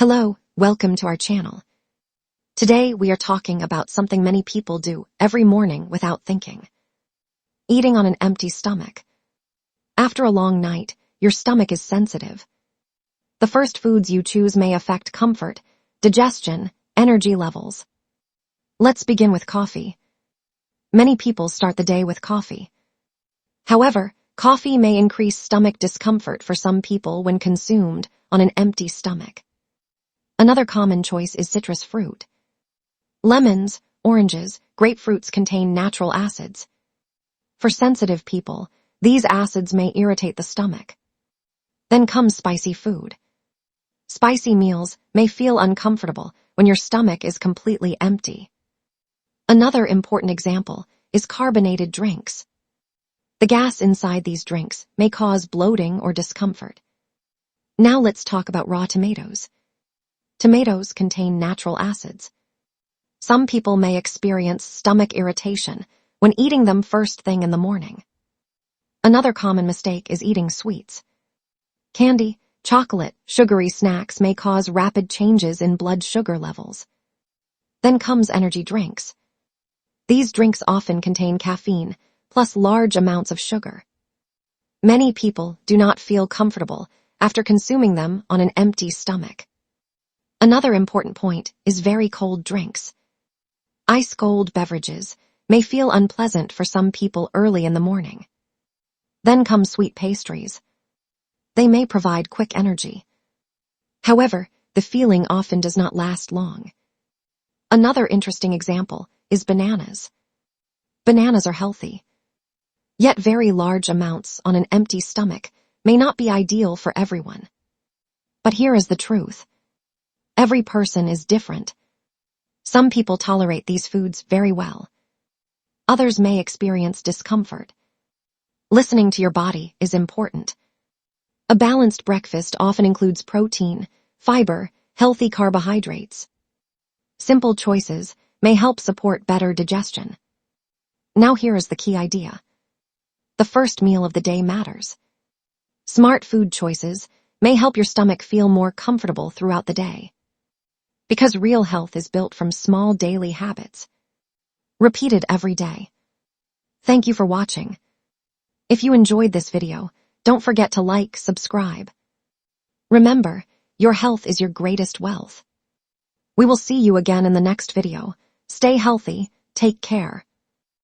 Hello, welcome to our channel. Today we are talking about something many people do every morning without thinking. Eating on an empty stomach. After a long night, your stomach is sensitive. The first foods you choose may affect comfort, digestion, energy levels. Let's begin with coffee. Many people start the day with coffee. However, coffee may increase stomach discomfort for some people when consumed on an empty stomach. Another common choice is citrus fruit. Lemons, oranges, grapefruits contain natural acids. For sensitive people, these acids may irritate the stomach. Then comes spicy food. Spicy meals may feel uncomfortable when your stomach is completely empty. Another important example is carbonated drinks. The gas inside these drinks may cause bloating or discomfort. Now let's talk about raw tomatoes. Tomatoes contain natural acids. Some people may experience stomach irritation when eating them first thing in the morning. Another common mistake is eating sweets. Candy, chocolate, sugary snacks may cause rapid changes in blood sugar levels. Then comes energy drinks. These drinks often contain caffeine, plus large amounts of sugar. Many people do not feel comfortable after consuming them on an empty stomach. Another important point is very cold drinks. Ice-cold beverages may feel unpleasant for some people early in the morning. Then come sweet pastries. They may provide quick energy. However, the feeling often does not last long. Another interesting example is bananas. Bananas are healthy. Yet very large amounts on an empty stomach may not be ideal for everyone. But here is the truth. Every person is different. Some people tolerate these foods very well. Others may experience discomfort. Listening to your body is important. A balanced breakfast often includes protein, fiber, healthy carbohydrates. Simple choices may help support better digestion. Now here is the key idea. The first meal of the day matters. Smart food choices may help your stomach feel more comfortable throughout the day. Because real health is built from small daily habits, repeated every day. Thank you for watching. If you enjoyed this video, don't forget to like, subscribe. Remember, your health is your greatest wealth. We will see you again in the next video. Stay healthy, take care.